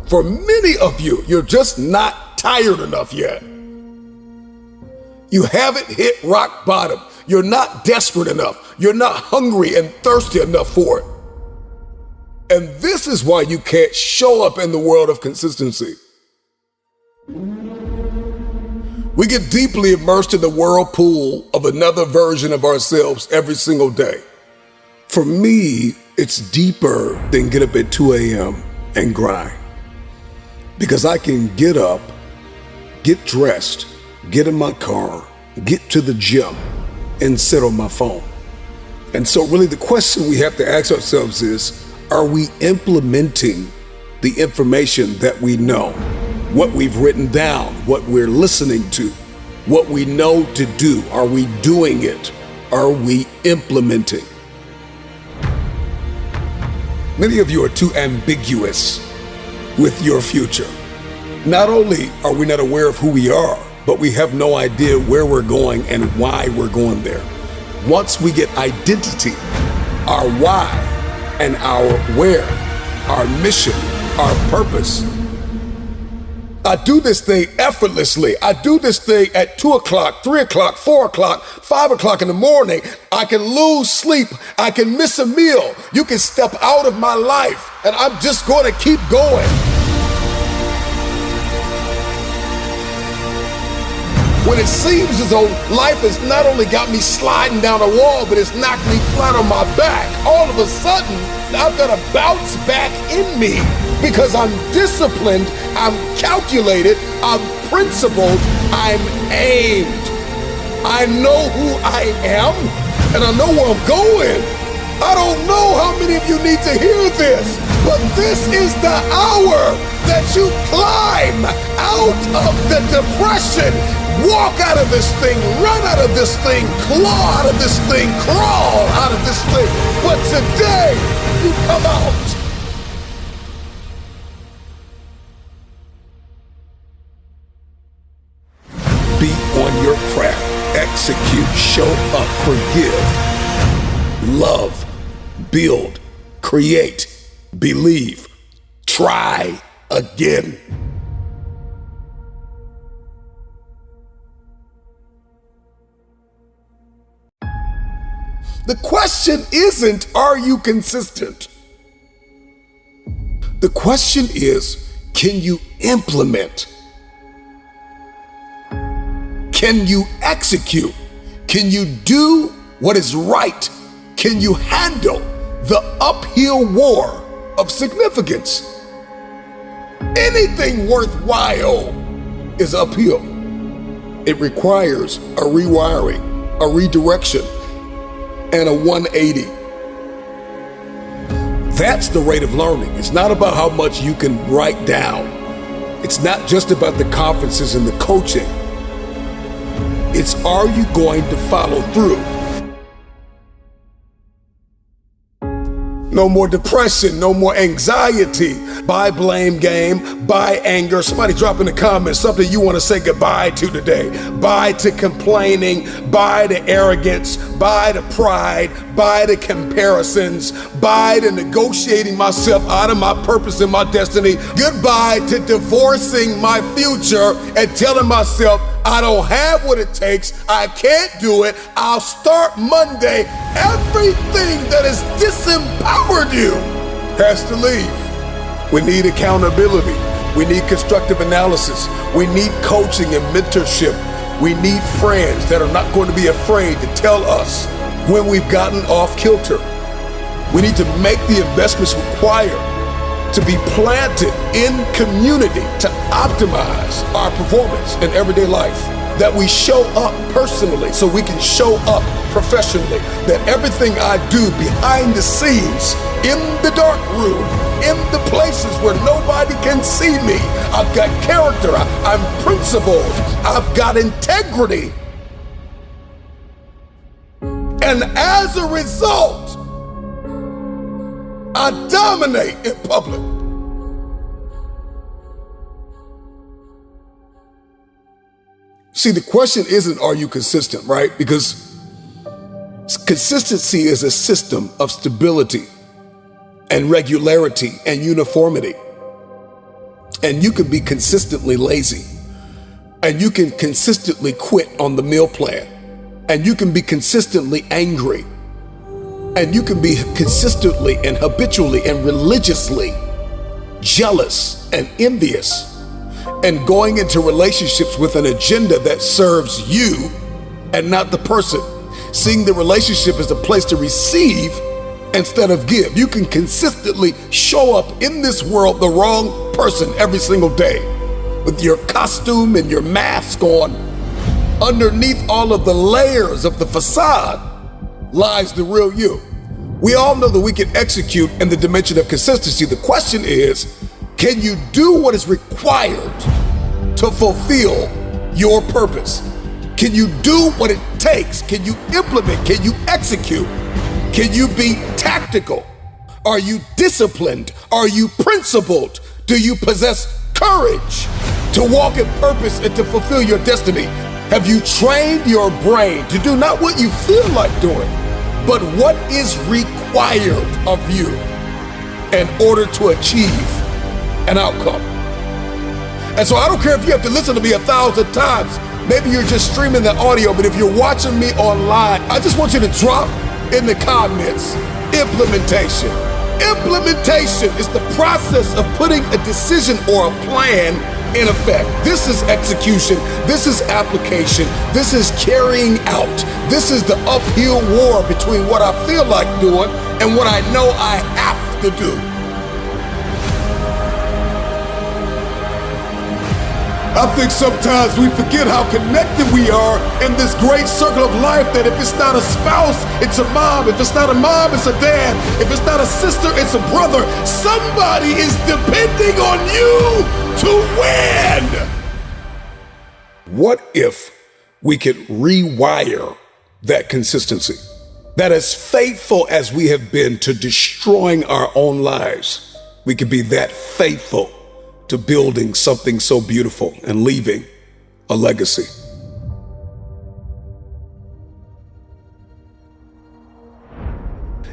For many of you, you're just not tired enough yet. You haven't hit rock bottom. You're not desperate enough. You're not hungry and thirsty enough for it. And this is why you can't show up in the world of consistency. We get deeply immersed in the whirlpool of another version of ourselves every single day. For me, it's deeper than get up at 2 a.m. and grind. Because I can get up, get dressed, get in my car, get to the gym, and sit on my phone. And so really the question we have to ask ourselves is, are we implementing the information that we know? What we've written down, what we're listening to, what we know to do? Are we doing it? Are we implementing? Many of you are too ambiguous with your future. Not only are we not aware of who we are, but we have no idea where we're going and why we're going there. Once we get identity, our why and our where, our mission, our purpose. I do this thing effortlessly. I do this thing at 2 o'clock, 3 o'clock, 4 o'clock, 5 o'clock in the morning. I can lose sleep. I can miss a meal. You can step out of my life and I'm just going to keep going. When it seems as though life has not only got me sliding down a wall, but it's knocked me flat on my back, all of a sudden, I've got a bounce back in me because I'm disciplined, I'm calculated, I'm principled, I'm aimed. I know who I am, and I know where I'm going. I don't know how many of you need to hear this, but this is the hour that you climb out of the depression. Walk out of this thing, run out of this thing, claw out of this thing, crawl out of this thing. But today, you come out. Be on your craft, execute, show up, forgive, love, build, create, believe, try again. The question isn't, are you consistent? The question is, can you implement? Can you execute? Can you do what is right? Can you handle the uphill war of significance? Anything worthwhile is uphill. It requires a rewiring, a redirection, and a 180. That's the rate of learning. It's not about how much you can write down. It's not just about the conferences and the coaching. It's, are you going to follow through? No more depression, no more anxiety. Bye blame game, bye anger. Somebody drop in the comments something you want to say goodbye to today. Bye to complaining, bye to arrogance, bye to pride, bye to comparisons, bye to negotiating myself out of my purpose and my destiny. Goodbye to divorcing my future and telling myself I don't have what it takes, I can't do it, I'll start Monday. Everything that has disempowered you has to leave. We need accountability. We need constructive analysis. We need coaching and mentorship. We need friends that are not going to be afraid to tell us when we've gotten off kilter. We need to make the investments required to be planted in community to optimize our performance in everyday life. That we show up personally so we can show up professionally. That everything I do behind the scenes, in the dark room, in the places where nobody can see me, I've got character, I'm principled, I've got integrity. And as a result, I dominate in public. See, the question isn't, are you consistent, right? Because consistency is a system of stability and regularity and uniformity. and you can be consistently lazy, and you can consistently quit on the meal plan, and you can be consistently angry, and you can be consistently and habitually and religiously jealous and envious, and going into relationships with an agenda that serves you and not the person, seeing the relationship as a place to receive instead of give. You can consistently show up in this world the wrong person every single day with your costume and your mask on. Underneath all of the layers of the facade lies the real you. We all know that we can execute in the dimension of consistency. The question is, can you do what is required to fulfill your purpose? Can you do what it takes? Can you implement? Can you execute? Can you be tactical? Are you disciplined? Are you principled? Do you possess courage to walk in purpose and to fulfill your destiny? Have you trained your brain to do not what you feel like doing, but what is required of you in order to achieve an outcome? And so I don't care if you have to listen to me 1,000 times. Maybe you're just streaming the audio, but if you're watching me online, I just want you to drop in the comments, implementation. Implementation is the process of putting a decision or a plan in effect. This is execution. This is application. This is carrying out. This is the uphill war between what I feel like doing and what I know I have to do. I think sometimes we forget how connected we are in this great circle of life, that if it's not a spouse, it's a mom. If it's not a mom, it's a dad. If it's not a sister, it's a brother. Somebody is depending on you to win. What if we could rewire that consistency? That as faithful as we have been to destroying our own lives, we could be that faithful to building something so beautiful and leaving a legacy.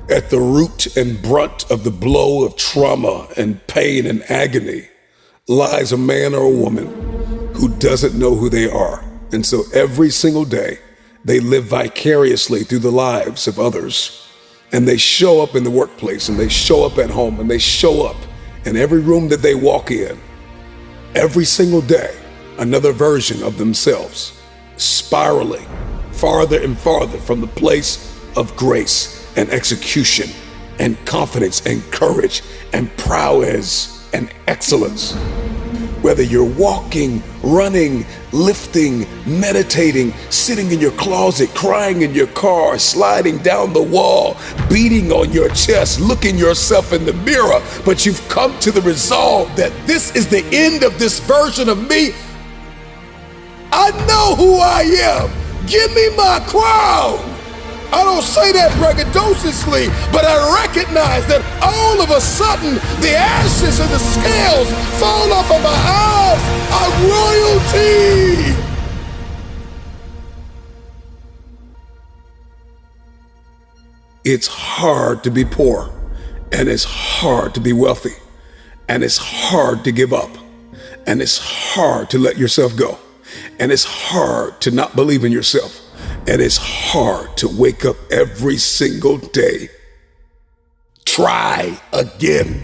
At the root and brunt of the blow of trauma and pain and agony lies a man or a woman who doesn't know who they are. And so every single day, they live vicariously through the lives of others. And they show up in the workplace, and they show up at home, and they show up in every room that they walk in. Every single day, another version of themselves, spiraling farther and farther from the place of grace and execution and confidence and courage and prowess and excellence. Whether you're walking, running, lifting, meditating, sitting in your closet, crying in your car, sliding down the wall, beating on your chest, looking yourself in the mirror, but you've come to the resolve that this is the end of this version of me. I know who I am. Give me my crown. I don't say that braggadociously, but I recognize that all of a sudden the ashes and the scales fall off of my eyes. I'm royalty. It's hard to be poor, and it's hard to be wealthy, and it's hard to give up, and it's hard to let yourself go, and it's hard to not believe in yourself. And it's hard to wake up every single day. Try again.